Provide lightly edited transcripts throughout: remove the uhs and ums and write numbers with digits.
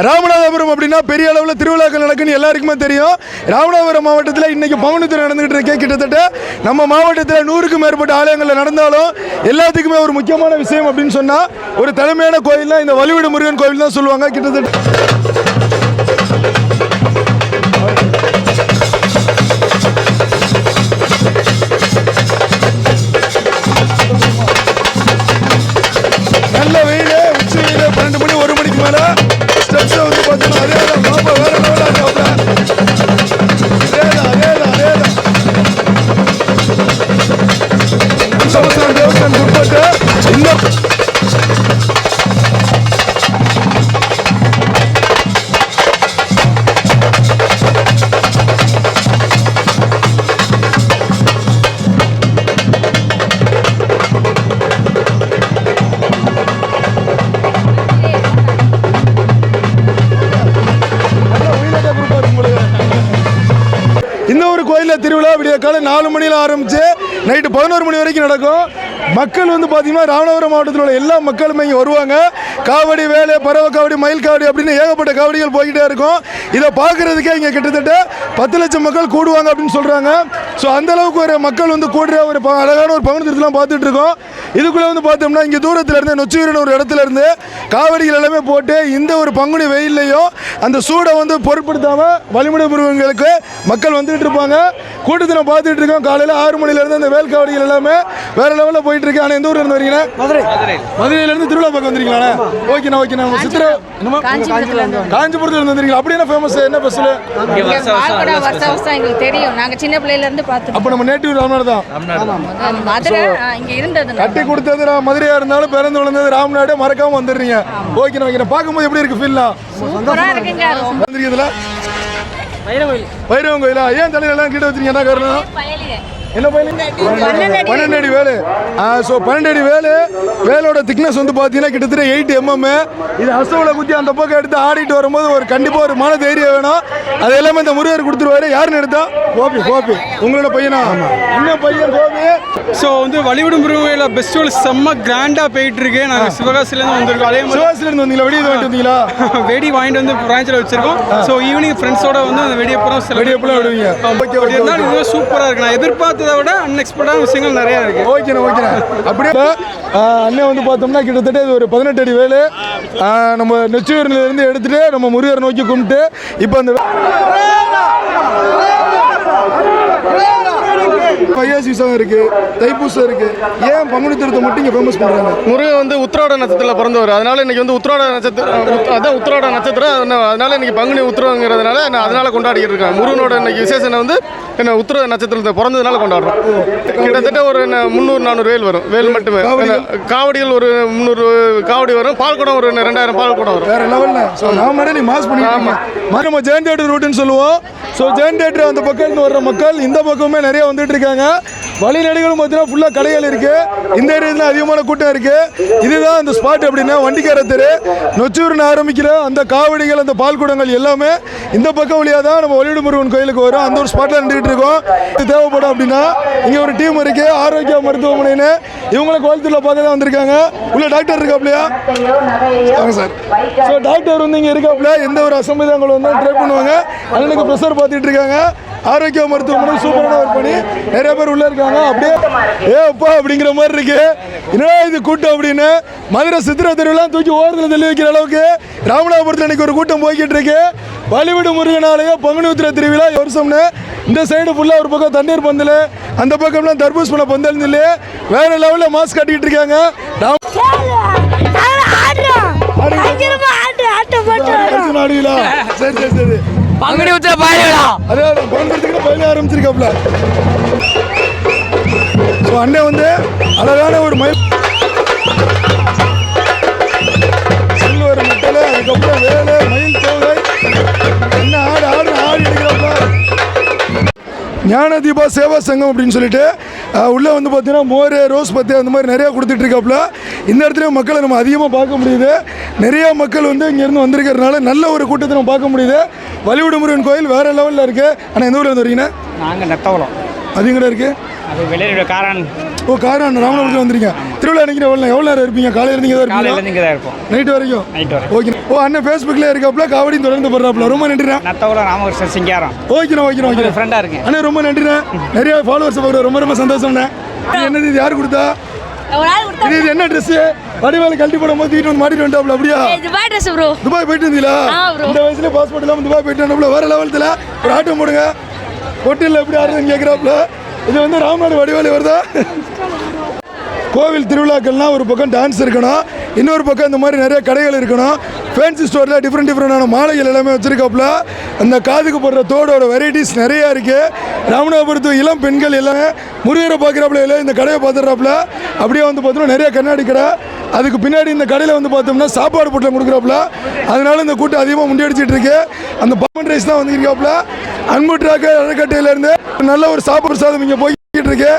ராமநாதபுரம் அப்படின்னா பெரிய அளவில் திருவிழாக்கள் நடக்குன்னு எல்லாருக்குமே தெரியும். ராமநாதபுரம் மாவட்டத்தில் இன்றைக்கி பங்குனி உத்திரம் நடந்துகிட்டு இருக்கே. கிட்டத்தட்ட நம்ம மாவட்டத்தில் 100க்கும் மேற்பட்ட ஆலயங்களில் நடந்தாலும் எல்லாத்துக்குமே ஒரு முக்கியமான விஷயம் அப்படின்னு சொன்னால் ஒரு தலைமையான கோயில்னா இந்த வழிவிடு முருகன் கோவில் தான் சொல்லுவாங்க. கிட்டத்தட்ட நல்ல வெயில், உச்சி வெயில், 12 மணி 1 மணிக்கு மேலே ஸ்டெப்ஸை வந்து பார்த்தோன்னா அதே தான் பாப்பா வேற லெவலாக சமஸ்தான தேவஸ்தானம் உட்பட்டு இன்னும் திருவிழா விடிய காலை 4 மணியில் ஆரம்பித்து நைட்டு 11 மணி வரைக்கும் நடக்கும். மக்கள் வந்து பார்த்தீங்கன்னா ராமநாதபுரம் மாவட்டத்தில் உள்ள எல்லா மக்களுமே இங்கே வருவாங்க. காவடி, வேலை, பறவை காவடி, மயில் காவடி அப்படின்னு ஏகப்பட்ட காவடிகள் போய்கிட்டே இருக்கும். இதை பார்க்குறதுக்கே இங்கே கிட்டத்தட்ட 10 லட்சம் மக்கள் கூடுவாங்க அப்படின்னு சொல்கிறாங்க. ஸோ அந்தளவுக்கு ஒரு மக்கள் வந்து கூடுற ஒரு அழகான ஒரு பங்குனி உத்திரத்தெல்லாம் பார்த்துட்டு இருக்கோம். இதுக்குள்ளே வந்து பார்த்தோம்னா இங்கே தூரத்தில் இருந்து நொச்சியூரின் ஒரு இடத்துல இருந்து காவடிகள் எல்லாமே போட்டு இந்த ஒரு பங்குனி வெயிலையும் அந்த சூடை வந்து பொருட்படுத்தாமல் வழிமுறை முருகங்களுக்கு மக்கள் வந்துகிட்டு இருப்பாங்க. கூட்டத்தை நான் பார்த்துட்டு இருக்கோம். காலையில் 6 மணிலேருந்து அந்த வேல் காவடிகள் எல்லாமே வேறு லெவலில் போயிட்டு இருக்கு. ஆனால் எந்த ஊரில் இருந்து வரீங்களா? மதுரையிலேருந்து திருவிழா பக்கம் வந்துருக்கீங்களா? ஓகேண்ணா ஓகேண்ணா. சித்திரை காஞ்சிபுரத்தில் இருந்து வந்துருக்கீங்களா? அப்படி என்ன ஃபேமஸ், என்ன ஸ்பெஷல்? எங்களுக்கு தெரியும், நாங்கள் சின்ன பிள்ளையிலேருந்து பார்த்து. அப்போ நம்ம நேட்டிவ் ராமநாடு தான். மதுரை இங்கே இருந்தது, கட்டி கொடுத்தது மதுரையாக இருந்தாலும் பிறந்து விழுந்தது ராமநாடு, மறக்காமல் வந்துடுறீங்க. ஓகேண்ணா ஓகேண்ணா. பார்க்கும்போது எப்படி இருக்கு ஃபீல்லாம்? வந்துருக்கீங்களா? வைரவன் கோயிலா? ஏன் தலையிலாம் கிட்ட வச்சிருக்கீங்க? என்ன காரணம்? என்ன பயிலு? 12 அடி வேலு. ஸோ 12 அடி வேலு. வேலோட திக்னஸ் வந்து பார்த்தீங்கன்னா கிட்டத்தட்ட 8 mm. இது அசோவில் குத்தி அந்த பக்கம் எடுத்து ஆடிட்டு வரும்போது ஒரு கண்டிப்பாக ஒரு மன தைரியம் வேணும். அது எல்லாமே இந்த முருகர் கொடுத்துருவாரு. யாருன்னு எடுத்தா? கோபி. கோபி உங்களோட பையனா? இன்னும் பையன் கோபி. ஸோ வந்து வழிவிடும் முருகன் ஃபெஸ்டிவல் செம்ம கிராண்டாக போயிட்டு இருக்கு. நாங்கள் சிவகாசிலேருந்து வந்திருக்கோம். அதே மாதிரி சிவகாசிலேருந்து வந்தீங்களா? வெடி வாங்கிட்டு வந்தீங்களா? வெடி வாங்கிட்டு வந்து பிரான்ச்சில் வச்சிருக்கோம். ஸோ ஈவினிங் ஃப்ரெண்ட்ஸோட வந்து அந்த வெடியை பூரா வெடியப்பெல்லாம் விடுவீங்க. இது சூப்பராக இருக்கு. நான் எதிர்பார்த்ததை விட அன்எக்ஸ்பெக்டான விஷயங்கள் நிறையா இருக்கு. ஓகேண்ணா ஓகேண்ணா. அப்படியே அண்ணன் வந்து பார்த்தோம்னா கிட்டத்தட்ட இது ஒரு 18 அடி வேலு. நம்ம நெச்சூரிலிருந்து எடுத்துட்டு நம்ம முருகரை நோக்கி கும்பிட்டு இப்போ அந்த வைகாசி விசாகம் இருக்கு, தைப்பூசம் இருக்கு. ஏன் பங்குனி உத்திரத்தை மட்டும் இங்கே ஃபேமஸ் பண்ணுறாங்க? முருகன் வந்து உத்திராட நட்சத்திரத்தில் பிறந்தவர். அதனால இன்னைக்கு வந்து உத்திராட நட்சத்திரம். அதனால இன்னைக்கு பங்குனி உத்திரங்கிறதுனால அதனால கொண்டாடிட்டு இருக்காங்க. முருகனோட இன்னைக்கு விசேஷனை வந்து என்ன உத்திர நட்சத்திரத்தை பிறந்ததுனால கொண்டாடுறோம். கிட்டத்தட்ட ஒரு 300-400 வேல் வரும். வேல் மட்டுமே. காவடிகள் ஒரு 300 காவடி வரும். பால் குடம் ஒரு 2000 பால் குடம் வரும். வேற லெவலில். ஸோ நாம நீ மாஸ் பண்ணிக்கலாம். நம்ம ஜெயின் தேட்டர் ரூட்டுன்னு சொல்லுவோம். ஸோ ஜெயின் தேட்டர் அந்த பக்கம் வர்ற மக்கள் இந்த பக்கமே நிறைய வந்துட்டு இருக்காங்க. வழிநடைகளும் பார்த்தீங்கன்னா ஃபுல்லாக கடைகள் இருக்கு. இந்த ஏரியாவில் அதிகமான கூட்டம் இருக்கு. இதுதான் அந்த ஸ்பாட். அப்படின்னா வண்டிக்கார தெரு, நொச்சூர்னு ஆரம்பிக்கிற அந்த காவடிகள், அந்த பால் குடங்கள் எல்லாமே இந்த பக்கம் வழியாக தான் நம்ம வழிவிடு முருகன் கோயிலுக்கு வரும். அந்த ஒரு ஸ்பாட்டில் நின்றுட்டு இருக்கோம். இது தேவைப்படும் அப்படின்னா இங்கே ஒரு டீம் இருக்கு, ஆரோக்கிய மருத்துவமனைன்னு. இவங்களும் கோயம்புத்தூர்ல பார்க்க தான் வந்திருக்காங்க. உள்ள டாக்டர் இருக்காப்லையா? சார். ஸோ டாக்டர் வந்து இங்கே இருக்காப்ல. எந்த ஒரு அசம்பிதாங்களும் வந்து ட்ரை பண்ணுவாங்க. அண்ணனுக்கு ப்ரெஷர் பார்த்துட்டு இருக்காங்க. ஆரோக்கிய மருத்துவமனை சூப்பரான ஒரு பணி. நிறைய பேர் உள்ள இருக்காங்க. அப்படியே ஏப்பா அப்படிங்கிற மாதிரி இருக்கு. என்னடா இது கூட்டம் அப்படின்னு மதுரை சித்திரை தெருவெல்லாம் தூக்கி ஓரத்தில் தள்ளி வைக்கிற அளவுக்கு ராமநாதபுரத்தில் இன்னைக்கு ஒரு கூட்டம் போய்கிட்டு இருக்கு. வழிவிடு முருகனாலயோ பங்குனி உத்திர திருவிழா வருஷம்னு இந்த சைடு ஃபுல்லாக ஒரு பக்கம் தண்ணீர் பந்தல், அந்த பக்கம்லாம் தர்பூஸ் பண்ண பந்தல் இல்லை. வேற லெவலில் மாஸ்க் கட்டிக்கிட்டு இருக்காங்க. சரி சரி சரி. பங்குனி உத்திர பாயலா அதே பங்குனி பயில ஆரம்பிச்சிருக்காப்ல. ஸோ அண்ணன் வந்து அழகான ஒரு மயில் சில்வர் முட்டலை, அதுக்கப்புறம் வேலை, மயில் தோகை, என்ன ஆடு எடுக்கிறாப்ல. ஞான தீபா சேவா சங்கம் அப்படின்னு சொல்லிட்டு உள்ளே வந்து பார்த்தீங்கன்னா மோர், ரோஸ் பத்து அந்த மாதிரி நிறையா கொடுத்துட்ருக்காப்புல. இந்த இடத்துலையும் மக்களை நம்ம அதிகமாக பார்க்க முடியுது. நிறையா மக்கள் வந்து இங்கேருந்து வந்திருக்கிறதுனால நல்ல ஒரு கூட்டத்தை நம்ம பார்க்க முடியுது. வழிவிடு முருகன் கோயில் வேறு லெவலில் இருக்குது. ஆனால் எந்த ஊரில் வந்து வரீங்கன்னா? நாங்கள் நெத்தவளம். அது எங்கடா இருக்குது? அது வெளியே காரன் ஓ காரான் ராமநாதபுரத்தில் வந்துருங்க. திருவிழா நினைக்கிற எவ்வளோ நேரம் இருப்பீங்க? காலையில் நீங்கள் தான் காலையில் இருப்பீங்க, நீங்கள் தான் இருப்போம். நைட்டு வரைக்கும். நைட் வரைக்கும். ஓகே. ஓ அண்ணன் ஃபேஸ்புக்கில் இருக்காப்புல, காவடியும் தொடர்ந்து போடுறாப்புல. ரொம்ப நன்றிண்ணா. நத்தவள ராமகிருஷ்ணன் சிங்காரம் ஓகே. ஃப்ரெண்டாக இருக்கேன். அண்ணா ரொம்ப நன்றிண்ணா. நிறைய ஃபாலோவர்ஸ் பார்க்குறேன், ரொம்ப சந்தோஷம்ண்ணே. இது என்னது, இது யார் கொடுத்தா? ஒரு ஆள் கொடுத்தா இது என்ன ட்ரெஸ்? வடிவேலு கழட்டி போடும் போது தூக்கிட்டு வந்து மாட்டிட்டு வந்துட்டாப்புல. அப்படியா? Dubai dress bro. துபாய் போயிட்டு இருந்தீங்களா? bro. இந்த வயசுல பாஸ்போர்ட் இல்லாமல் துபாய் போயிட்டு வந்தாப்புல. வேற லெவலத்தில் ஒரு ஆட்டம் போடுங்க. ஹோட்டலில் எப்படி ஆடுறதுன்னு கேட்குறாப்புல. இது வந்து ராமநாடு வடிவேலு வருதா? கோவில் திருவிழாக்கள்னால் ஒரு பக்கம் டான்ஸ் இருக்கணும், இன்னொரு பக்கம் இந்த மாதிரி நிறைய கடைகள் இருக்கணும். ஃபேன்சி ஸ்டோரில் டிஃப்ரெண்டான மாலைகள் எல்லாமே வச்சுருக்காப்புல. அந்த காதுக்கு போடுற தோடோட வெரைட்டிஸ் நிறையா இருக்குது. ராமநாதபுரத்து இளம் பெண்கள் எல்லாமே முருகரை பார்க்குறாப்புல இல்லை, இந்த கடையை பார்த்துட்றாப்புல. அப்படியே வந்து பார்த்தோம்னா நிறைய கண்ணாடி கடை, அதுக்கு பின்னாடி இந்த கடையில் வந்து பார்த்தோம்னா சாப்பாடு பொட்டலம் கொடுக்குறாப்புல. அதனால இந்த கூட்டம் அதிகமாக முண்டியடிச்சிட்டு இருக்கு. அந்த பம்மன் ரைஸ் தான் வந்துருக்காப்புல. அன்பு ட்ராக்கு அறக்கட்டையிலேருந்து நல்ல ஒரு சாப்பாடு சாதம் இங்கே போய்கிட்டு இருக்கு.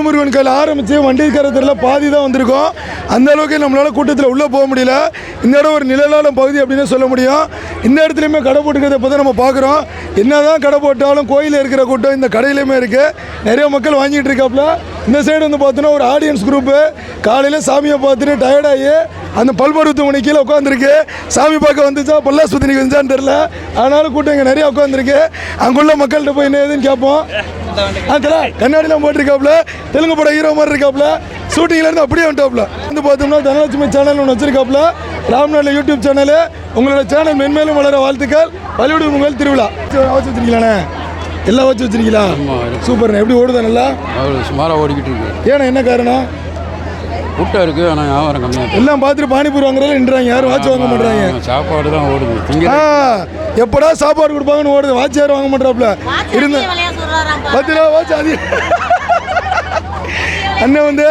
முருகன் கையில் ஆரம்பித்து வண்டிக்கார தெருல பாதி தான் வந்திருக்கோம். அந்த அளவுக்கு நம்மளால் கூட்டத்தில் உள்ளே போக முடியல. இந்த இடம் ஒரு நிழலான பகுதி அப்படின்னு சொல்ல முடியும். இந்த இடத்துலையுமே கடை போட்டுக்கிறத இப்போ தான் நம்ம பார்க்குறோம். என்ன தான் கடை போட்டாலும் கோயிலில் இருக்கிற கூட்டம் இந்த கடையிலையுமே இருக்குது. நிறைய மக்கள் வாங்கிட்டு இருக்காப்புல. இந்த சைடு வந்து பார்த்தோன்னா ஒரு ஆடியன்ஸ் குரூப்பு காலையில் சாமியை பார்த்துட்டு டயர்டாகி அந்த பல்மருத்துவமனை கீழே உட்காந்துருக்கு. சாமி பார்க்க வந்துச்சா பல்லாஸ்பத்திரிக்கு வந்துச்சான்னு தெரில, ஆனாலும் கூட்டம் இங்கே நிறையா உட்காந்துருக்கு. அங்குள்ள மக்கள்கிட்ட போய் என்ன ஏதுன்னு கேட்போம். கண்ணாடிலாம் போட்டிருக்காப்புல, தெலுங்கு படம் ஹீரோ மாதிரி இருக்காப்புல. ஷூட்டிங்லேருந்து அப்படியே வந்துட்டாப்புல. வந்து பார்த்தோம்னா தனலட்சுமி சேனல் ஒன்று வச்சிருக்காப்புல, ராம்நாட்டில் யூடியூப் சேனலு. உங்களோட சேனல் மென்மேலும் வளர வாழ்த்துக்கள். வலிவுடு உங்கள் திருவிழா வச்சு வச்சிருக்கீங்களாண்ணே? எல்லாம் வச்சு வச்சிருக்கீங்களா? சூப்பர்ண்ணே. எப்படி ஓடுதா? நல்லா சுமாராக ஓடிக்கிட்டு இருக்கு. ஏன்னா என்ன காரணம்? கூட்டம் இருக்குது, ஆனால் வியாபாரம் கம்மியாக. எல்லாம் பார்த்துட்டு பானிபூரி வாங்குறதுல நின்றாங்க, யாரும் வாட்ச் வாங்க மாட்டாங்க. சாப்பாடு தான் ஓடுது. எப்படா சாப்பாடு கொடுப்பாங்கன்னு ஓடுது, வாட்ச் யாரும் வாங்க மாட்டாப்புல. இருந்த 10 ரூபா வாட்ச் அது அண்ணன் வந்து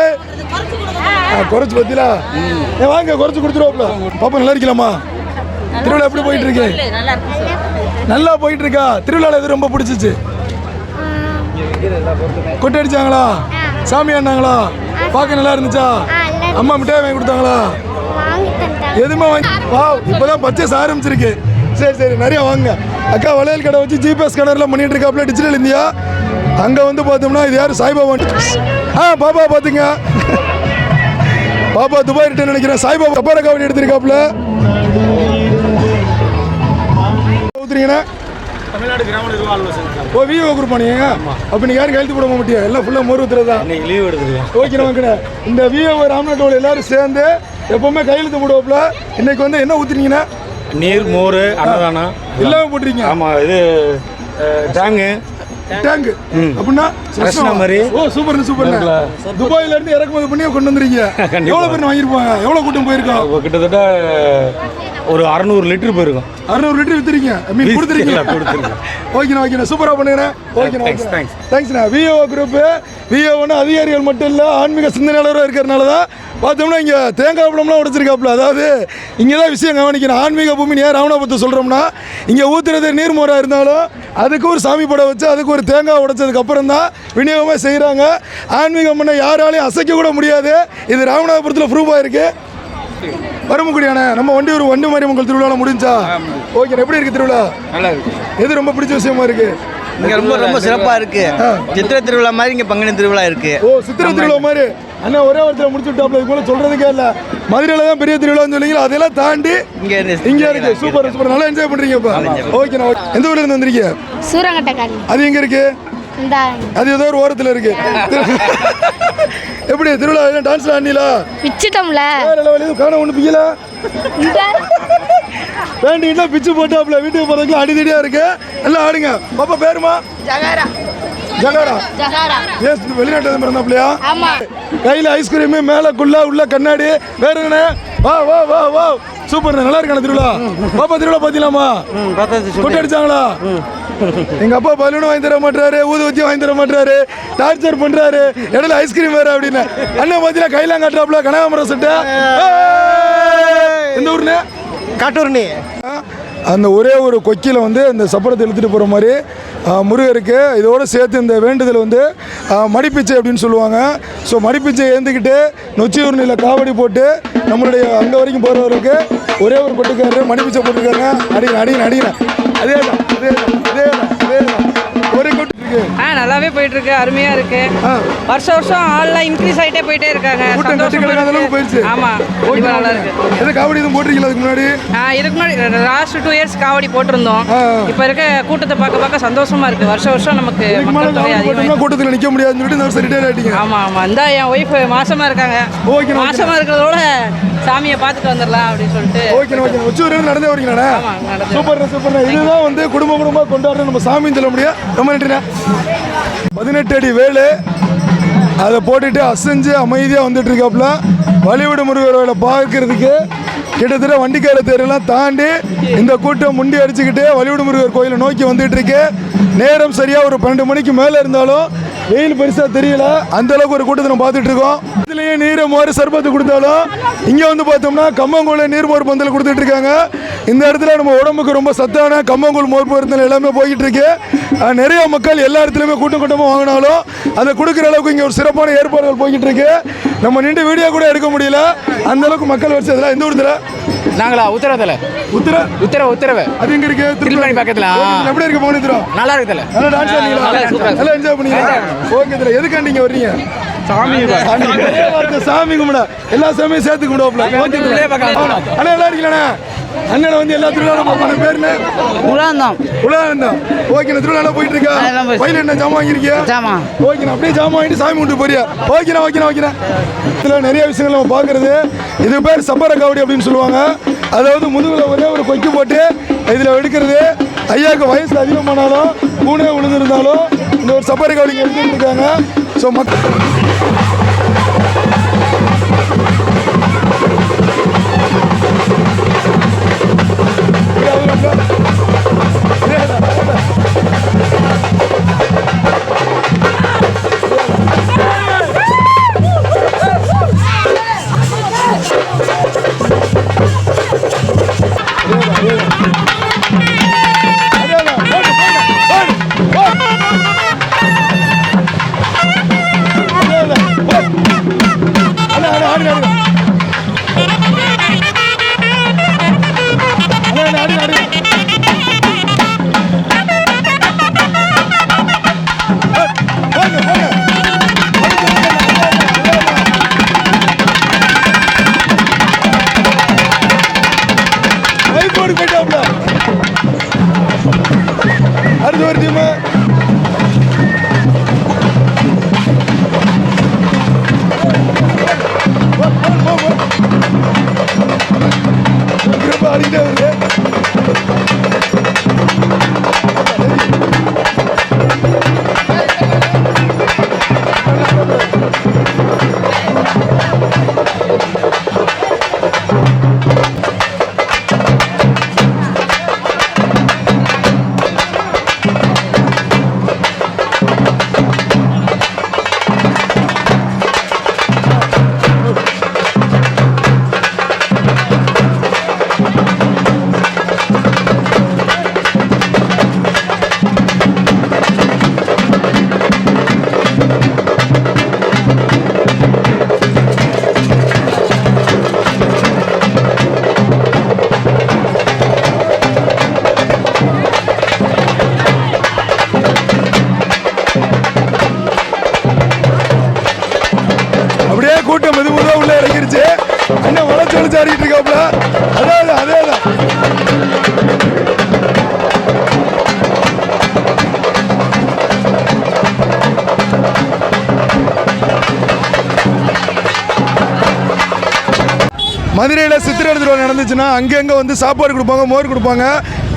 குறைச்சி 10 ரூபா வாங்க, குறைச்சி கொடுத்துருவாப்புல. பாப்பா நல்லா இருக்கலாமா? திருவிழா எப்படி போயிட்டு இருக்கு? நல்லா போயிட்டு இருக்கா? திருவிழாவில் எது ரொம்ப பிடிச்சிச்சு? கொட்டை அடிச்சாங்களா? சாமி ஆடினாங்களா? பார்க்க நல்லா இருந்துச்சா? அம்மா மிட்டாய் வாங்கி கொடுத்தாங்களா? எதுவுமே வாங்கி இப்போதான் பர்ச்சேஸ் ஆரம்பிச்சிருக்கு. சரி நிறைய வாங்க. அக்கா வளையல் கடை வச்சு ஜிபிஎஸ் கடைலாம் பண்ணிட்டு இருக்காப்புல, டிஜிட்டல் இந்தியா. அங்கே வந்து பார்த்தோம்னா இது யார்? சாய்பாபா. பாப்பா பார்த்துங்க, பாப்பா துபாய் ரிட்டர்ன் நினைக்கிறேன். சாய்பாபா கப்பார காவடி எடுத்திருக்காப்புல. ஊத்துறீங்கன்னா தமிழ்நாடு கிராம நிர்வாக அலுவலகம். ஓ விஓ குரூப் பண்ணீங்க. அப்போ நீங்கள் யாரும் கையெழுத்து போட மாட்டியா? எல்லாம் ஃபுல்லாக மோர் ஊற்றுறது தான். இன்னைக்கு லீவ் எடுத்துருக்கேன். ஓகே நமக்கு இந்த விஓ ராம்நாட்டோட எல்லாரும் சேர்ந்து எப்போவுமே கையெழுத்து போடுவோம்ல. இன்னைக்கு வந்து என்ன ஊற்றுறீங்கன்னா? நீர், மோர், அன்னதானம் எல்லாமே போட்டுருக்கீங்க. ஆமாம். இது டேங்கு அப்படின்னா மாதிரி. ஓ சூப்பர். துபாயில இருந்து இறக்குமதி பண்ணி கொண்டு வந்துருக்கீங்க. எவ்வளோ பேர் வாங்கியிருப்பாங்க? எவ்வளோ கூட்டம் போயிருக்கோம்? கிட்டத்தட்ட ஒரு 600 லிட்டர் போயிருக்கும். 600 லிட்டர் வித்துறீங்க, கொடுத்துருக்கீங்க. ஓகேண்ணா சூப்பராக பண்ணுறேன். தேங்க்ஸ்ண்ணா. விஓ குரூப்பு, விஓன்னு அதிகாரிகள் மட்டும் இல்லை, ஆன்மீக சிந்தனையாளராக இருக்கிறனால தான் பார்த்தோம்னா இங்கே தேங்காய் பழம்லாம் உடைச்சிருக்காப்புல. அதாவது இங்கே தான் விஷயம் கவனிக்கணும். ஆன்மீக பூமின்னு ஏன் ராமநாதபுரத்தை சொல்கிறோம்னா, இங்கே ஊற்றுறது நீர்மோராக இருந்தாலும் அதுக்கு ஒரு சாமி படம் வச்சு அதுக்கு ஒரு தேங்காய் உடைச்சதுக்கு அப்புறம் தான் விநியோகமாக செய்கிறாங்க. ஆன்மீகம் பண்ண யாராலையும் அசைக்க கூட முடியாது. இது ராமநாதபுரத்தில் ப்ரூஃபாக இருக்குது. வரமுடியான நம்ம வண்டி மாதிரி உங்கள் திருவிழா முடிஞ்சா? ஓகே. எப்படி இருக்குது திருவிழா? நல்லா இருக்கு. எது ரொம்ப பிடிச்ச விஷயமா இருக்குது? இங்கே ரொம்ப சிறப்பாக இருக்குது. சித்திரை திருவிழா மாதிரி இங்கே பங்குனி திருவிழா இருக்குது. ஓ சித்திரை திருவிழா மாதிரி. அண்ணா ஒரே ஒருத்தர் முடிச்சுட்டாப்ல. இது கூட சொல்கிறதுக்கே இல்லை. மதுரையில் தான் பெரிய திருவிழான்னு சொன்னீங்களா, அதெல்லாம் தாண்டி இங்கே இருக்குது. சூப்பர். நல்லா என்ஜாய் பண்ணுறீங்க இப்போ. ஓகேண்ணா. எந்த ஊர்ல இருந்து வந்திருக்கீங்க? சூரங்கட்டக்காரி. அது எங்கே இருக்குது? அது ஏதோ ஒரு ஓரத்தில் இருக்கு. எப்படி திருவிழா டான்ஸ்ல ஆடினீங்களா? பிச்சிட்டோம்ல. காண ஒன்று பிக்கல வேண்டிங்கன்னா பிச்சு போட்டாப்ல. வீட்டுக்கு போகிறதுக்கு அடிதடியா இருக்கு. எல்லாம் ஆடுங்க. பாப்பா பேருமா? ஜகாரா. ஏன் வெளிநாட்டு பிறந்தாப்லையா? கையில் ஐஸ்கிரீமு, மேலே குள்ளா, உள்ள கண்ணாடி. வேற என்ன? வா சூப்பர். நல்லா இருக்கான திருவிழா? பாப்பா திருவிழா பார்த்தீங்களாமா? கொட்டை அடிச்சாங்களா? எங்க அப்பா பலூன் வாங்கி தர மாட்டாரு, ஊதுவத்தி வாங்கி தர மாட்டாரு, டார்ச்சர் பண்றாரு, இடையில ஐஸ்கிரீம் வேற அப்படின்னு. அண்ணன் பார்த்தீங்கன்னா கையெல்லாம் காட்டுறாப்புல. கனகாமரம் சட்டை. எந்த ஊர்னு? காட்டூர்னி. அந்த ஒரே ஒரு கொக்கியில் வந்து அந்த சப்பரத்தை இழுத்துட்டு போகிற மாதிரி முருகருக்கு இதோடு சேர்த்து இந்த வேண்டுதல் வந்து மடிப்பிச்சை அப்படின்னு சொல்லுவாங்க. ஸோ மடிப்பிச்சை ஏந்திக்கிட்டு நொச்சியூர்னியில் காவடி போட்டு நம்மளுடைய அங்கே வரைக்கும் போகிறவருக்கு ஒரே ஒரு கொட்டுக்காரரு மடிப்பிச்சை போட்டிருக்காங்க. அடிங்க. அதே தான் ஒரு கொட்டு இருக்கு? நல்லாவே போயிட்டு இருக்கு, அருமையா இருக்கு. ஆ. வருஷம் வருஷம் ஆள்லாம் இன்க்ரீஸ் ஆயிட்டே போயிட்டே இருக்காங்க. கூட்டம் சந்தோஷமா கட்டுக்கிற அளவுக்கு இருக்கு. போயிடுச்சு. ஆமா, ஓகே, கண்டிப்பா நல்லா இருக்கு. எது காவடி எதுவும் போட்டிருக்கீங்களா அதுக்கு முன்னாடி? இதுக்கு முன்னாடி லாஸ்ட் 2 இயர்ஸ் காவடி போட்டிருந்தோம். ஆ. இப்போ இருக்க கூட்டத்தை பார்க்க சந்தோஷமா இருக்கு. வருஷம் வருஷம் நமக்கு இதுக்கு மேல மக்கள் தொகை காவடி போட்டோம்னா அதிகமாக. கூட்டத்தில் நிற்க முடியாதுன்னு சொல்லிட்டு இந்த வருஷம் ரிட்டையர் ஆயிட்டீங்க. ஆமா ஆமா, இந்த என் ஒய்ஃப் மாசமா இருக்காங்க. ஓகே, மாசமா இருக்கிறதோட சாமியை பார்த்துட்டு வந்துடலாம் அப்படின்னு சொல்லிட்டு. ஓகே ஓகே, உச்சூர் நடந்தே வரீங்களாண்ணே? ஆமா, நடந்தே சூப்பர்ண்ணே. இதுதான் வந்து குடும்பமாக கொண்டாடுற நம்ம சாமின்னு சொல்ல முடியும். ரொம்ப நன்றிண்ணே. 18 அடி வேலு அதை போட்டுட்டு அசைஞ்சு அமைதியாக வந்துட்டு இருக்காப்புல. வழிவிடு முருகரோட பார்க்கறதுக்கு கிட்டத்தட்ட வண்டிக்கார தேரெல்லாம் தாண்டி இந்த கூட்டம் முண்டி அடிச்சுக்கிட்டு வழிவிடு முருகர் கோயிலை நோக்கி வந்துட்டு இருக்கு. நேரம் சரியாக ஒரு 12 மணிக்கு மேலே இருந்தாலும் வெயில் பெருசாக தெரியல. அந்த அளவுக்கு ஒரு கூட்டத்தை நம்ம பார்த்துட்டு இருக்கோம். இதுலேயே நீர் மோர் சர்பத்து கொடுத்தாலும் இங்கே வந்து பார்த்தோம்னா கம்மங்கூழ நீர்மோர் பந்தல் கொடுத்துட்டு இருக்காங்க. இந்த இடத்துல நம்ம உடம்புக்கு ரொம்ப சத்தான கம்மங்கூழ் மோர் பந்தல் எல்லாமே போய்கிட்டு இருக்கு. நிறைய மக்கள் எல்லா இடத்துலையுமே கூட்டமாக வாங்கினாலும் அதை கொடுக்குற அளவுக்கு இங்கே ஒரு சிறப்பான ஏற்பாடுகள் போய்கிட்டு இருக்கு. நம்ம நின்று வீடியோ கூட எடுக்க முடியல, அந்த அளவுக்கு மக்கள் வரிசை. இதெல்லாம் எந்த ஊர்ல? நாங்களா உத்தரவுல உத்தரவு அது எங்க இருக்கு? திருமணி பக்கத்துல. எப்படி இருக்கு பவனித்ரா? நல்லா இருக்குதுல. நல்லா டான்ஸ் ஆடுறீங்களா? நல்லா என்ஜாய் பண்ணீங்களா? ஓகே. இதுல எதுக்காண்டி நீங்க வர்றீங்க? சாமி கும்பிட எல்லா சாமியும் சேர்த்து கும்பிடுவாப்ல. அண்ணா நல்லா இருக்கீங்களா? அண்ணனை வந்து எல்லா திருவிழாவும் பேருன்னு உலாந்தம் உலகம். ஓகே, திருவிழா போயிட்டு இருக்கா? பையில என்ன ஜாமான் வாங்கிருக்கியா? ஓகே, அப்படியே ஜாமான் வாங்கிட்டு சாமி கும்பிட்டு போறியா? ஓகேண்ணா. இதில் நிறைய விஷயங்கள் நம்ம பார்க்கறது. இது பேர் சப்பர காவடி அப்படின்னு சொல்லுவாங்க. அதாவது முதுகுல ஒரே ஒரு கொக்கி போட்டு இதில் எடுக்கிறது. ஐயாவுக்கு வயசு அதிகமானாலும் பூனே விழுந்திருந்தாலும் இந்த ஒரு சப்பர காவடி எடுத்துட்டு இருக்காங்க. ஸோ அடுத்து ஒரு டீம் ஆடிட்டே வருது. கூட்டம் மெதுவாக உள்ள இறங்கிருச்சு. என்ன வளர்ச்சி ஆடிட்டு இருக்காப்ல. அதேதான் மதுரையில் சித்திரை திருவிழா நடந்துச்சுன்னா அங்கங்கே வந்து சாப்பாடு கொடுப்பாங்க, மோர் கொடுப்பாங்க.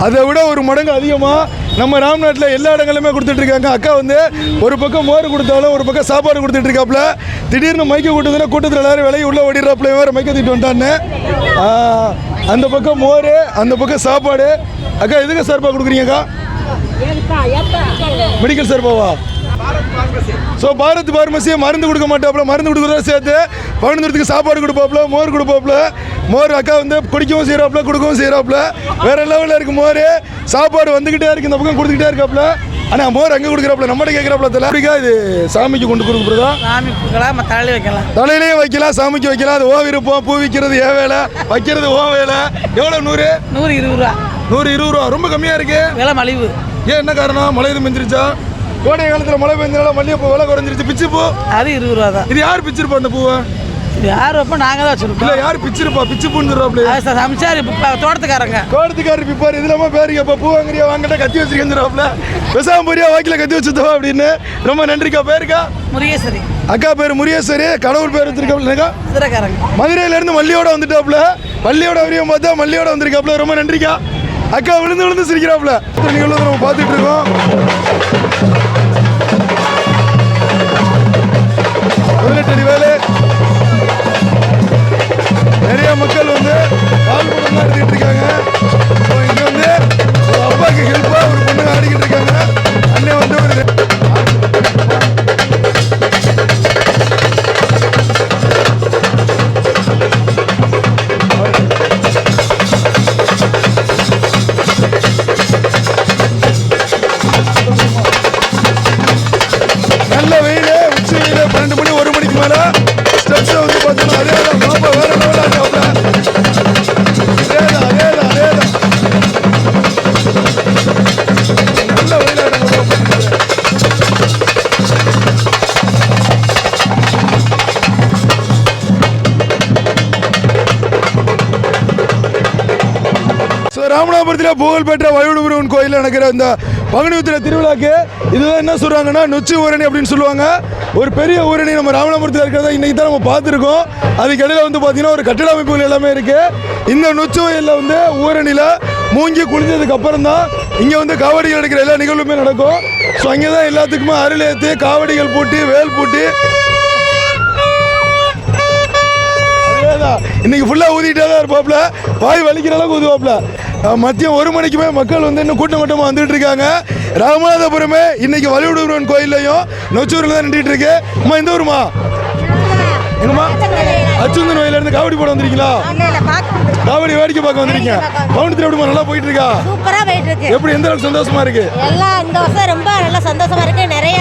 அதை விட ஒரு மடங்கு அதிகமாக நம்ம ராம்நாட்டில் எல்லா இடங்களுமே கொடுத்துட்ருக்காங்க. அக்கா வந்து ஒரு பக்கம் மோர் கொடுத்தாலும் ஒரு பக்கம் சாப்பாடு கொடுத்துட்ருக்காப்புல. திடீர்னு மைக்க கூட்டதுன்னா கூட்டத்தில் எல்லோரும் விலையை உள்ளே ஓடிடுறாப்புல. வேறு மைக்க தூக்கிட்டு வந்துட்டான்னு அந்த பக்கம் மோர், அந்த பக்கம் சாப்பாடு. அக்கா எதுக்கு சார்பாக கொடுக்குறீங்கக்கா? மெடிக்கல் சார்பாவா? ஸோ பாரத் பார்மசியை மருந்து கொடுக்க மாட்டாப்புல. மருந்து கொடுக்குறத சேர்த்து பழனிதுரத்துக்கு சாப்பாடு கொடுப்பாப்புல, மோர் கொடுப்பாப்புல. மோர் அக்கா வந்து குடிக்கவும் செய்கிறாப்புல, கொடுக்கவும் செய்கிறாப்புல. வேறு லெவலில் இருக்குது மோர். சாப்பாடு வந்துக்கிட்டே இருக்குது, இந்த பக்கம் கொடுத்துக்கிட்டே இருக்காப்புல. ஆனால் மோர் அங்கே கொடுக்குறாப்புல, நம்மகிட்ட கேட்குறாப்புல. தெரியல இது சாமிக்கு கொண்டு கொடுக்குறதா? சாமி கொடுக்கலாம், தலையில வைக்கலாம். தலையிலையும் வைக்கலாம், சாமிக்கு வைக்கலாம். அது ஓ விருப்பம். பூ விற்கிறது ஏன் வேலை, வைக்கிறது ஓ வேலை. எவ்வளோ? 100 120 ரூபா. 120 ரூபா ரொம்ப கம்மியாக இருக்குது. விலை மலிவு. ஏன் என்ன காரணம்? மழை எதுவும் பெஞ்சிருச்சா? கோடை காலத்தில் மழை பெஞ்சனால மல்லிகைப்பூ விலை குறைஞ்சிருச்சு. பிச்சுப்பூ அது 20 ரூபா தான். இது யார் பிச்சிருப்பா அந்த பூவை? யார் வைப்போம், நாங்கள் தான் வச்சுருக்கோம். இல்லை யார் பிச்சிருப்பா? பிச்சுப்பூன்னு சொல்கிறாப்ல. அது சமைச்சார் தோட்டத்துக்காரங்க. தோட்டத்துக்காரர் பிப்பார். இதுலாமா பேருக்கு இப்போ பூ வாங்குறியா வாங்கிட்ட கத்தி வச்சிருக்கேன்றாப்ல. விசாகம் போறியா வாக்கில் கத்தி வச்சுதோ அப்படின்னு. ரொம்ப நன்றிக்கா. பேருக்கா? முருகேஸ்வரி. அக்கா பேர் முருகேஸ்வரி. கடவுள் பேர் வச்சிருக்காப்லக்கா. மதுரைக்காரங்க. மதுரையிலேருந்து மல்லியோட வந்துட்டாப்ல. மல்லியோட வரையும் பார்த்தா மல்லியோட வந்திருக்காப்ல. ரொம்ப நன்றிக்கா. அக்கா விழுந்து விழுந்து சிரிக்கிறாப்ல. நிகழ்வு நம்ம பார்த்துட்டு இருக்கோம். 18 அடி வேலை. நிறைய மக்கள் வந்து பால்குடம் எடுத்துக்கிட்டு இருக்காங்க. இங்கே வந்து ஒரு அப்பாவுக்கு ஹெல்ப்பாக ஒரு பொண்ணு ஆடிக்கிட்டு இருக்காங்க. அண்ணன் வந்து ஒரு நல்ல வெயில். உச்சி வெயில் 12 மணி 1 மணிக்கு மேலே ஸ்டெப்ஸை வந்து பார்த்தோன்னா அதே தான் பாப்பா வேற லெவலாக இருக்காப்ல. அதேதான் நல்ல வெயிலாட்டம். ஸோ ராமநாதபுரத்தில் புகழ்பெற்ற வழிவிடுமுருகன் கோயிலில் நடக்கிற இந்த பங்குனி உத்திர திருவிழாக்கு இதுதான் என்ன சொல்கிறாங்கன்னா நொச்சி ஊரணி அப்படின்னு சொல்லுவாங்க. ஒரு பெரிய ஊரணி நம்ம ராமநாதபுரத்தில் இருக்கிறத இன்றைக்கி தான் நம்ம பார்த்துருக்கோம். அதுக்கிடையில் வந்து பார்த்திங்கன்னா ஒரு கட்டிட அமைப்புகள் எல்லாமே இருக்குது. இந்த நொச்சி வயலில் வந்து ஊரணியில் மூங்கி குளிஞ்சதுக்கு அப்புறம் தான் இங்கே வந்து காவடிகள் எடுக்கிற எல்லா நிகழ்வுமே நடக்கும். ஸோ அங்கே தான் எல்லாத்துக்குமே அருள் ஏற்றி காவடிகள் பூட்டி வேல் பூட்டி இன்னைக்கு ஃபுல்லாக ஊதிட்டே தான் இருப்பாப்ல. வாய் வலிக்கிற அளவுக்கு ஊதுவாப்ல. மதியம் 1 மணிக்குமே மக்கள் வந்து இன்னும் கூட்டமாக வந்துட்டு இருக்காங்க. ராமநாதபுரமே இன்னைக்கு வழிவிடுமுருகன் கோயிலையும் நொச்சூரில் தான் நின்றுட்டு இருக்கு. அம்மா இந்த ஊருமா? என்னம்மா? அச்சுந்தன் வயலேருந்து காவடி போட வந்திருக்கீங்களா? காவடி வேடிக்கை பார்க்க வந்திருக்கீங்க. பவுண்டத்தில் எப்படிமா நல்லா போயிட்டு இருக்கா? சூப்பரா போயிட்டு இருக்கு. எப்படி எந்த அளவுக்கு சந்தோஷமா இருக்கு? எல்லாம் இந்த வருஷம் ரொம்ப நல்லா சந்தோஷமா இருக்கு. நிறைய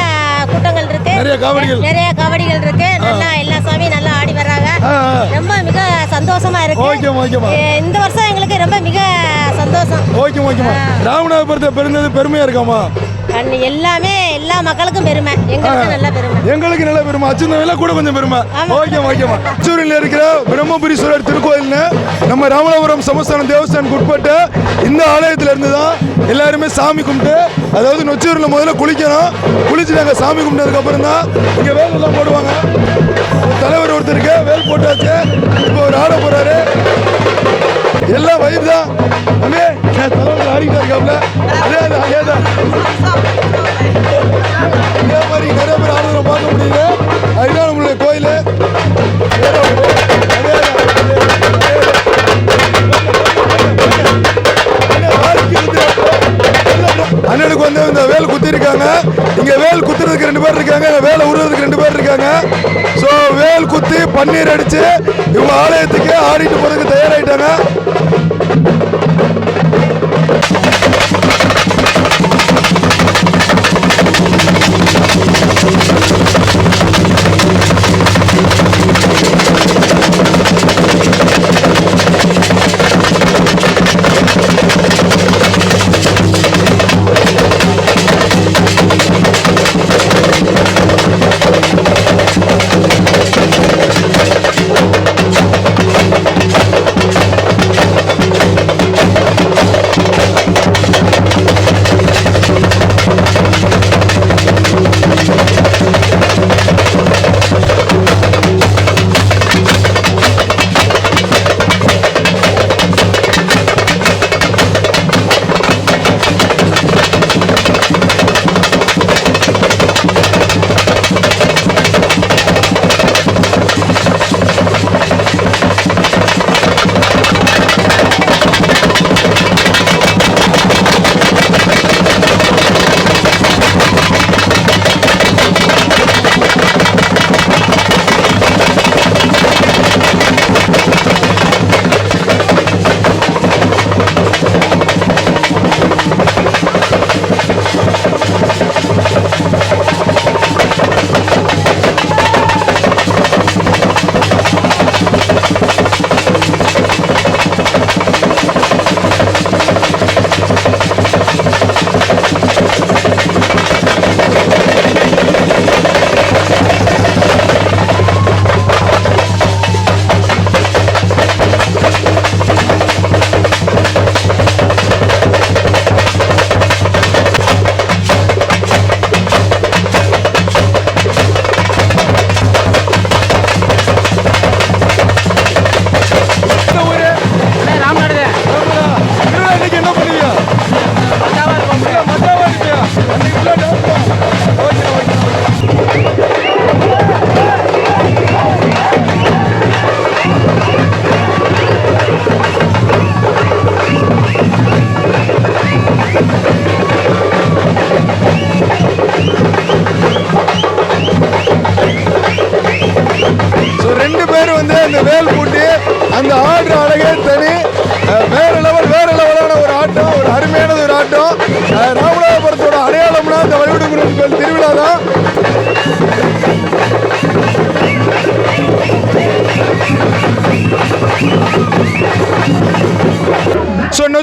கூட்டங்கள் இருக்கு. நிறைய காவடிகள் இருக்கு. நல்லா எல்லா சாமியும் நல்லா ஆடி வர்றாங்க. ரொம்ப மிக சந்தோஷமா இருக்கு. ஓகேமா. இந்த வருஷம் எங்களுக்கு ரொம்ப மிக சந்தோஷம். ஓகேமா. ராமநாதபுரத்தை பிறந்தது பெருமையா இருக்காமா? எல்லாமே எல்லா மக்களுக்கும் பெருமை. எங்களுக்கு நல்ல பெருமை. எங்களுக்கு நல்ல பெருமை. அச்சுந்தன் கூட கொஞ்சம் பெருமை. ஓகேமா. அச்சூரில் இருக்கிற பிரம்மபுரீஸ்வரர் திருக்கோயில்னு நம்ம ராமநாதபுரம் சமஸ்தானம் தேவஸ்தானுக்கு உட்பட்ட இந்த ஆலயத்துல இருந்து தான் எல்லாருமே சாமி கும்பிட்டு, அதாவது நொச்சூரில் முதல்ல குளிக்கணும். குளிச்சுட்டு அங்கே சாமி கும்பிட்டதுக்கு அப்புறம் தான் இங்கே வேல் எல்லாம் போடுவாங்க. தலைவர் ஒருத்தருக்கு வேல் போட்டாச்சு. இப்போ ஒரு ஆட போறாரு. எல்லாம் வயிறு தான். தலைவர் ஆடிக்கிட்டு இருக்காப்ல. அதேதான் இதே மாதிரி நிறைய பேர் ஆடுறத பார்க்க முடியுது. அதுதான் நம்மளுடைய கோயில். அண்ணனுக்கு வந்து இந்த வேல் குத்தி இருக்காங்க. இங்க வேல் குத்துறதுக்கு 2 பேர் இருக்காங்க. வேலை உருவதுக்கு 2 பேர் இருக்காங்க. ஸோ வேல் குத்தி பன்னீர் அடிச்சு இவங்க ஆலயத்துக்கு ஆடிட்டு போறதுக்கு தயாராயிட்டாங்க.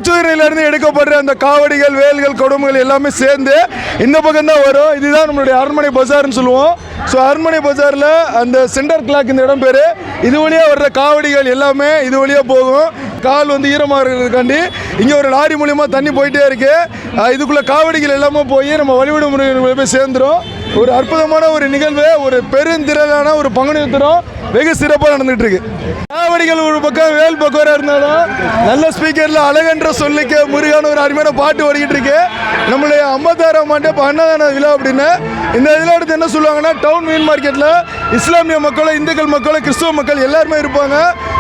மொச்சூரிலிருந்து எடுக்கப்படுற அந்த காவடிகள், வேல்கள், கொடுமைகள் எல்லாமே சேர்ந்து இந்த பக்கம் தான் வரும். இதுதான் நம்மளுடைய அரண்மனை பஜார்னு சொல்லுவோம். ஸோ அரண்மனை பஜாரில் அந்த சென்டர் கிளாக் இந்த இடம் பேர். இது வழியாக வர்ற காவடிகள் எல்லாமே இது வழியாக போகும். கால் வந்து ஈரமாக இருக்கிறதுக்காண்டி இங்கே ஒரு லாரி மூலியமாக தண்ணி போயிட்டே இருக்கு. இதுக்குள்ள காவடிகள் எல்லாமே போய் நம்ம வழிவிடும் முறைகளை போய் சேர்ந்துடும். ஒரு அற்புதமான ஒரு நிகழ்வு, ஒரு பெருந்திரளான ஒரு பங்குனி உத்திரம் வெகு சிறப்பாக நடந்துகிட்டு இருக்கு. காவடிகள் ஒரு பக்கம், வேல் பக்கம் இருந்தாலும் நல்ல ஸ்பீக்கரில் அழகென்ற சொல்லிக்க முருகான ஒரு அருமையான பாட்டு ஓடிக்கிட்டு இருக்கு. நம்மளுடைய 56ஆம் ஆண்டு இப்போ அன்னதான விழா அப்படின்னு இந்த இதில் எடுத்து என்ன சொல்லுவாங்கன்னா, டவுன் மீன் மார்க்கெட்டில் இஸ்லாமிய மக்களும் இந்துக்கள் மக்களும் கிறிஸ்துவ மக்கள் எல்லாருமே இருப்பாங்க.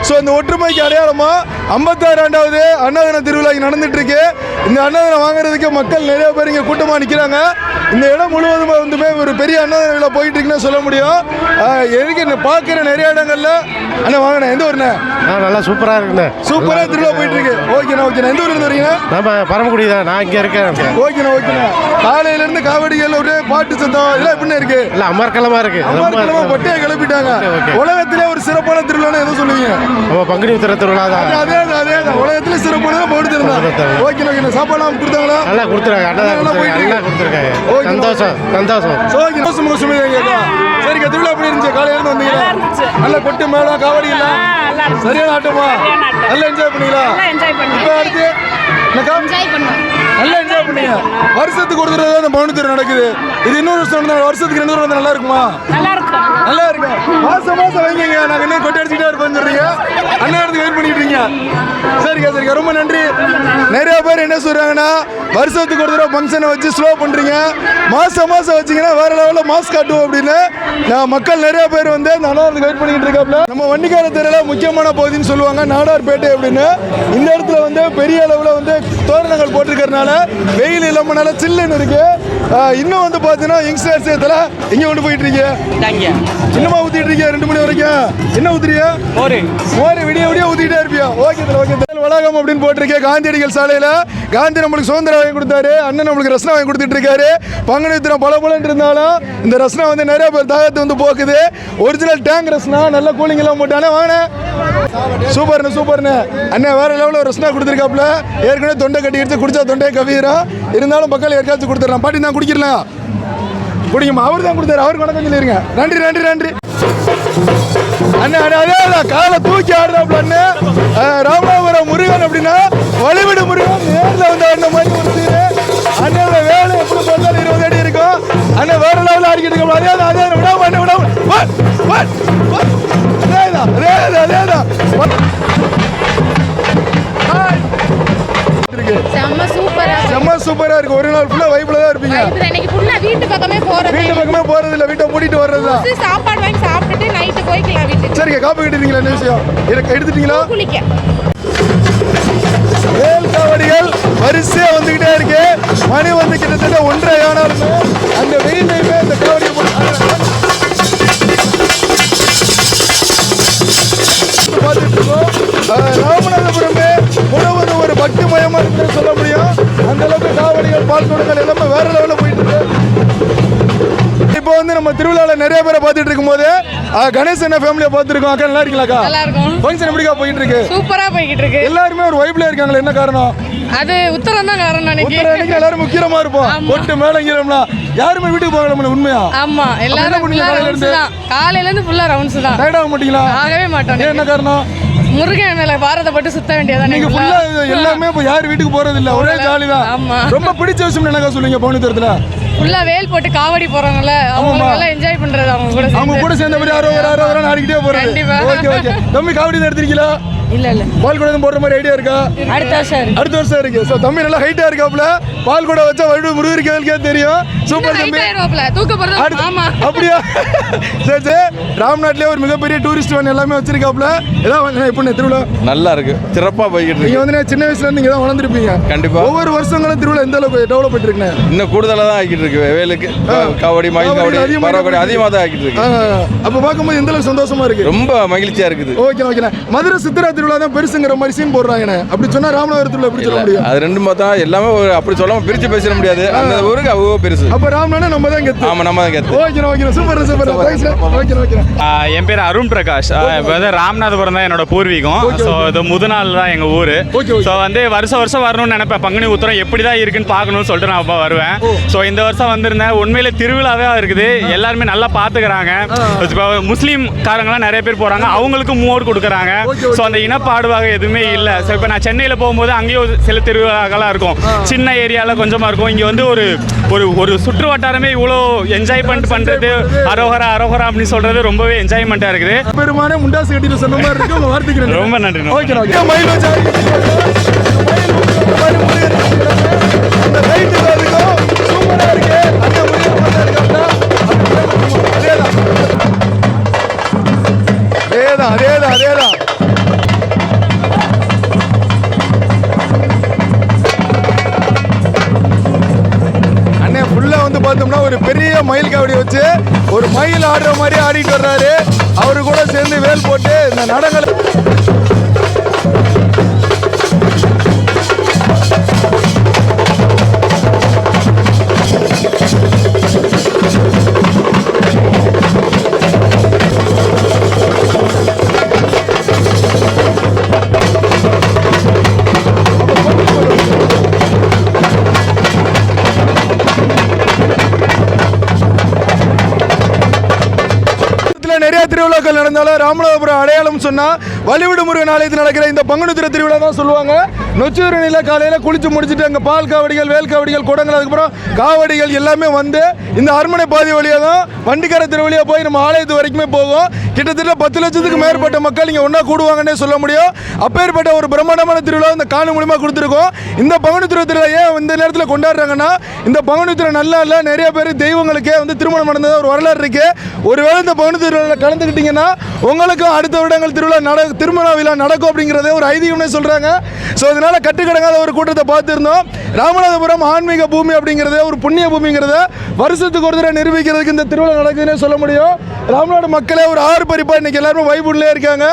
ஸோ இந்த ஒற்றுமைக்கு அடையாளமாக 56ஆண்டாவது அன்னதான திருவிழா நடந்துட்டு இருக்கு. இந்த அன்னதானம் வாங்குறதுக்கு மக்கள் நிறைய பேர் இங்கே கூட்டமாக நிற்கிறாங்க. இந்த இடம் முழுவதும் வந்துமே ஒரு பெரிய அன்னதான விழா போயிட்டு இருக்குன்னு சொல்ல முடியும். எனக்கு பார்க்குற நிறைய இடங்கள்ல அண்ணா வாங்கினேன். எந்த ஊருண்ணே? நல்லா சூப்பராக இருக்குண்ணே. சூப்பராக திருவிழா போயிட்டு இருக்கு. ஓகேண்ணா ஓகேண்ணா. எந்த ஊர்லேருந்து வரீங்க? நம்ம பரமக்குடி தான், நான் இங்கே இருக்கேன். ஓகேண்ணா ஓகேண்ணா. காலையிலேருந்து காவடிகள் ஒரு பாட்டு சத்தம் இதெல்லாம் எப்படின்னு இருக்கு? இல்லை அமர்க்கலமாக இருக்கு. அமர்க்கலமாக பட்டையை கிளப்பிட்டாங்க. உலகத்திலே ஒரு சிறப்பான திருவிழான்னு எதுவும் சொல்லுவீங்க? நம்ம பங்குனி உத்திர திருவிழா தான். அதே தான் உலகத்திலே சிறப்பான போட்டு இருந்தாங்க. ஓகேண்ணா ஓகேண்ணா. சாப்பாடுலாம் கொடுத்தாங்களா? நல்லா கொடுத்துருக்காங்க. நல்லா கொடுத்துருக்காங்க. சந்தோஷம் சந்தோஷம். சரிக்கா, திருவிழா எப்படி இருந்துச்சு? காலையிலேருந்து வந்தீங்களா? நல்ல கொட்டு மேளம், காவடி எல்லாம் சரியான ஆட்டமா? நல்லா என்ஜாய் பண்ணீங்களா? இப்போ அடுத்து நல்லா என்ஜாய் பண்ணீங்க. வருஷத்துக்கு ஒரு தடவை அந்த பவுனி திருவிழா நடக்குது. இது இன்னொரு வருஷம் வருஷத்துக்கு 2 தடவை நல்லா இருக்குமா? நல்லா இருக்கும். மாசம் வைங்க. நாங்கள் இன்னும் கொட்டை அடிச்சுட்டே இருப்போம் சொல்றீங்க. அண்ணாடத்துக்கு வெயிட் பண்ணிட்டு இருக்கீங்க. சரிக்கா ரொம்ப நன்றி. நிறைய பேர் என்ன சொல்றாங்கன்னா, வருஷத்துக்கு ஒரு தடவை ஃபங்க்ஷனை வச்சு ஸ்லோ பண்றீங்க, மாசம் வச்சீங்கன்னா வேற லெவலில் மாஸ்க் காட்டுவோம் அப்படின்னு மக்கள் நிறைய பேர் வந்து அந்த அண்ணாடத்துக்கு வெயிட் பண்ணிட்டு இருக்காப்ல. நம்ம வண்டிக்கார தெருவில் முக்கியமான பகுதின்னு சொல்லுவாங்க நாடார்பேட்டை அப்படின்னு. இந்த இடத்துல வந்து பெரிய அளவில் வந்து தோரணங்கள் போட்டிருக்கிறதுனால வெயில் இல்லாம நல்லா சில்லுன்னு இருக்கு. இன்னும் வந்து பார்த்தீங்கன்னா யங்ஸ்டர்ஸ் இதில் எங்கே கொண்டு போயிட்டு இருக்கீங்க? இன்னுமா ஊற்றிட்டு இருக்கீங்க 2 மணி வரைக்கும்? என்ன ஊத்துறீங்க? மோர் விடிய ஊற்றிட்டே இருப்பியா? ஓகே வளாகம் அப்படின்னு போட்டிருக்கேன். காந்தியடிகள் சாலையில் காந்தி நம்மளுக்கு சுதந்திரம் வாங்கி கொடுத்தாரு, அண்ணன் நம்மளுக்கு ரசனா வாங்கி கொடுத்துட்டு இருக்காரு. பங்குனி உத்திரம் பலபலன்னு இருந்தாலும் இந்த ரசனா வந்து நிறைய பேர் தாகத்தை வந்து போக்குது. ஒரிஜினல் டேங்க் ரசனா, நல்ல கூலிங் எல்லாம் போட்டானே. வாங்கினேன் சூப்பர்னு அண்ணன் வேற லெவலில் ரசனா கொடுத்துருக்காப்புல. ஏற்கனவே தொண்டை கட்டி எடுத்து குடிச்சா தொண்டையை கவியிடும். இருந்தாலும் மக்கள் யாருக்காச்சும் கொடுத்துடலாம். பாட்டி தான் குடிக்கலாம், குடிக்குமா? அவர் தான் கொடுத்தாரு. அவருக்கு வணக்கம் சொல்லிருங்க. நன்றி அண்ணா. அதே காலை தூக்கி ஆடுறாப்புல அண்ணன். ராமநாதபுரம் முருகன் அப்படின்னா வழிவிடு முருகன் நேரில் வந்து ஆடின மாதிரி ஒரு சீரு. அண்ணோட வேலை எப்படி பார்த்தாலும் 20 அடி இருக்கும். அண்ணன் வேற லெவலில் ஆடிக்கிட்டு இருக்கோம். அதே விடாம செம்ம சூப்பரா இருக்கு. ஒரு நாள் ஃபுல்லா வைப்ல தான் இருப்பீங்க. வீட்டு பக்கமே போறது இல்ல, வீட்டை மூடிட்டு வர்றதுதான். சாப்பாடு வாங்கி சாப்பிட்டுட்டு நைட்டு போய்க்கலாம் வீட்டுக்கு. சரிங்க, காப்பி கட்டிட்டீங்களா? என்ன விஷயம் எடுத்துட்டீங்களா? குளிக்க வேல் காவடிகள் வரிசையா வந்துகிட்டே இருக்கு. மணி வந்து கிட்டத்தட்ட 1:30 ஆனாலுமே அந்த வெயிலையுமே அந்த காவடியை பார்த்துட்டு இருக்கோம். ராமநாதபுரமே முழுவதும் ஒரு பக்தி மயமா இருக்குன்னு சொல்ல முடியும். அந்த அளவுக்கு காவடிகள், பால் கொடுங்கள் எல்லாமே வேற லெவலில் போயிட்டு இருக்கு. இப்போ வந்து நம்ம திருவிழாவில் நிறைய பேரை பார்த்துட்டு இருக்கும்போது கணேசன் ஃபேமிலியை பார்த்துருக்கோம். அக்கா நல்லா இருக்கீங்களாக்கா? ஃபங்க்ஷன் எப்படிக்கா போயிட்டு இருக்கு? சூப்பரா போய்கிட்டு இருக்கு. எல்லாருமே ஒரு வைப்ல இருக்காங்களா? என்ன காரணம்? அது உத்தரம் தான் காரணம். அன்னைக்கு எல்லாரும் முக்கியமா இருப்போம். கொட்டு மேலங்கிறோம்னா யாருமே வீட்டுக்கு போக முடியல. உண்மையா? ஆமா, எல்லாரும் காலையில இருந்து ஃபுல்லா ரவுண்ட்ஸ் தான். டயர்ட் ஆக மாட்டீங்களா? ஆகவே மாட்டோம். என்ன காரணம்? முருகன் மேல பாரதப்பட்டு சுத்த வேண்டியதான். நீங்க ஃபுல்லா எல்லாமே இப்ப யார் வீட்டுக்கு போறது இல்ல, ஒரே ஜாலி தான். ஆமா. ரொம்ப பிடிச்ச விஷயம் என்னக்கா சொல்லுங்க? பவுனி உத்திரத்துல ஃபுல்லா வேல் போட்டு காவடி போறாங்கல்ல, அவங்க எல்லாம் என்ஜாய் பண்றது. அவங்க கூட சேர்ந்த மாதிரி ஆரோ ஆடிக்கிட்டே போறது. ஓகே தம்பி, காவடி எடுத்துருக்கீங்களா? இல்ல பால் குடம் போடுற மாதிரி ஐடியா இருக்கா? அடுத்த வருஷம் இருக்கு. சோ தம்பி நல்லா ஹைட்டா இருக்காப்ல. பால் குடம் வச்சா வழுவு முருகருக்கே தெரியும். சூப்பர் தம்பி. அப்படியா? சரி ராம்நாட்லயே ஒரு மிகப்பெரிய டூரிஸ்ட் வேன் எல்லாமே வச்சிருக்காப்ல. ஏதாவது எப்படி திருவிழா நல்லா இருக்கு, சிறப்பா போய்கிட்டு இருக்கு. நீங்க வந்து சின்ன வயசுல இருந்து இங்க தான் வளர்ந்துருப்பீங்க. கண்டிப்பா. ஒவ்வொரு வருஷங்களும் திருவிழா எந்த அளவுக்கு டெவலப் பண்ணிட்டு இருக்கு? இன்னும் கூடுதலா தான் ஆகிட்டு இருக்கு. வேலுக்கு காவடி, மயில் காவடி, பரவடி அதிகமாக தான் ஆகிட்டு இருக்கு. அப்ப பார்க்கும்போது எந்த அளவுக்கு சந்தோஷமா இருக்கு? ரொம்ப மகிழ்ச்சியா இருக்குது. ஓகே. மதுரை சித்திரா திருவிழா தான் பெருசுங்கிற மாதிரி சீன் போடுறாங்க. அப்படி சொன்னா ராமநாதபுரம் திருவிழா எப்படி சொல்ல முடியும்? அது ரெண்டும் பார்த்தா எல்லாமே அப்படி சொல்லாம பிரிச்சு பேச முடியாது. அந்த ஊருக்கு அவ்வளோ பெருசு. அப்ப ராமநாதன் நம்ம தான் கெத்து. ஆமா, நம்ம தான் கெத்து. Okay super okay. என் பேர் அருண் பிரகாஷ். இப்போ வந்து ராமநாதபுரம் தான் என்னோட பூர்வீகம். ஸோ இது முதநாள் தான் எங்கள் ஊர். ஸோ வந்து வருஷம் வரணும்னு நினைப்பேன். பங்குனி உத்திரம் எப்படி தான் இருக்குன்னு பார்க்கணும்னு சொல்லிட்டு நான் அப்போ வருவேன். ஸோ இந்த வருஷம் வந்திருந்தேன். உண்மையிலே திருவிழாவே இருக்குது. எல்லாருமே நல்லா பார்த்துக்கிறாங்க. இப்போ முஸ்லீம் காரங்களாம் நிறைய பேர் போகிறாங்க. அவங்களுக்கு மூவர் கொடுக்குறாங்க. ஸோ அந்த இனப்பாடுவாக எதுவுமே இல்லை. ஸோ இப்போ நான் சென்னையில் போகும்போது அங்கேயும் சில திருவிழாக்கெல்லாம் இருக்கும். சின்ன ஏரியாவில் கொஞ்சமாக இருக்கும். இங்கே வந்து ஒரு சுற்று வட்டாரமே இவ்வளோ என்ஜாய்மெண்ட் பண்ணுறது, அரோகரா அப்படின்னு சொல்கிறது ரொம்பவே என்ஜாய்மெண்ட்டாக இருக்குது. பெருமான முண்டாசு கட்டிட்டு சொன்ன மாதிரி இருக்கு. உங்க வார்த்தைக்கு ரொம்ப நன்றி. ஓகே மயில் வச்சா அந்த ரைட்டு இருக்கும் சூப்பரா இருக்கு. அந்த முறையில் பார்த்தா இருக்காங்களா? அதேதான். அண்ணே ஃபுல்லா வந்து பார்த்தோம்னா ஒரு பெரிய மயில் காவடி வச்சு ஒரு மயில் ஆடுற மாதிரி ஆடிட்டு வர்றாரு. அவரு கூட சேர்ந்து வேல் போட்டு இந்த நடங்கள் நிறைய திருவிழாக்கள் நடந்தாலும் ராமநாதபுரம் அடையாளம் சொன்னா வழிவிடு முருகன் ஆலயத்தில் நடக்கிற இந்த பங்குனி உத்திர திருவிழா தான் சொல்லுவாங்க. நொச்சூரணியில் காலையில் குளிச்சு முடிச்சுட்டு அங்கே பால் காவடிகள், வேல் காவடிகள், குடங்கள், அதுக்கப்புறம் காவடிகள் எல்லாமே வந்து இந்த அரண்மனை பாதை வழியாக தான் வண்டிக்கார திருவழியாக போய் நம்ம ஆலயத்து வரைக்குமே போகும். கிட்டத்தட்ட 10 லட்சத்துக்கு மேற்பட்ட மக்கள் இங்கே ஒன்றா கூடுவாங்கன்னே சொல்ல முடியும். அப்பேற்பட்ட ஒரு பிரம்மாண்டமான திருவிழா இந்த காணொலி மூலியமாக கொடுத்துருக்கோம். இந்த பங்குனி உத்திர திருவிழா ஏன் இந்த நேரத்தில் கொண்டாடுறாங்கன்னா, இந்த பங்குனி உத்திர நல்லா இல்லை, நிறைய பேர் தெய்வங்களுக்கே வந்து திருமணம் நடந்தது ஒரு வரலாறு இருக்கு. ஒருவேளை இந்த பங்குனி திருவிழாவில் கலந்துக்கிட்டீங்கன்னா உங்களுக்கும் அடுத்த வருடங்கள் திருமண விழா நடக்கும் அப்படிங்கிறதே ஒரு ஐதீகம்னே சொல்றாங்க. ஸோ அதனால கட்டுக்கடங்காத ஒரு கூட்டத்தை பார்த்துருந்தோம். ராமநாதபுரம் ஆன்மீக பூமி அப்படிங்கிறத ஒரு புண்ணிய பூமிங்கிறத வருஷத்துக்கு ஒரு தடவை நிரூபிக்கிறதுக்கு இந்த திருவிழா நடக்குதுன்னே சொல்ல முடியும். ராமநாடு மக்களே ஒரு ஆறு பறிப்பா இன்னைக்கு எல்லாருமே வைபுள்ளே இருக்காங்க.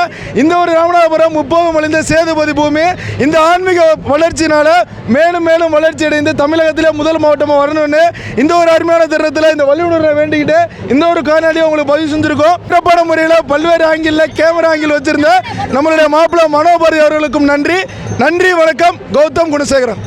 இந்த ஒரு ராமநாதபுரம் முப்போகம் அழிந்த சேதுபதி பூமி இந்த ஆன்மீக வளர்ச்சினால மேலும் மேலும் வளர்ச்சி அடைந்து தமிழகத்திலே முதல் மாவட்டமாக வரணும்னு இந்த ஒரு அருமையான தருணத்தில் இந்த வழியுணர்வை வேண்டிக்கிட்டு இந்த ஒரு காணொலியை உங்களுக்கு பதிவு செஞ்சிருக்கோம். சிறப்பான முறையில் பல்வேறு ஆங்கிளில் கேமரா ஆங்கிள் வச்சிருந்த நம்மளுடைய மாப்பிள்ளை மனோபாரி அவர்களுக்கும் நன்றி. வணக்கம். கௌதம் குணசேகரன்.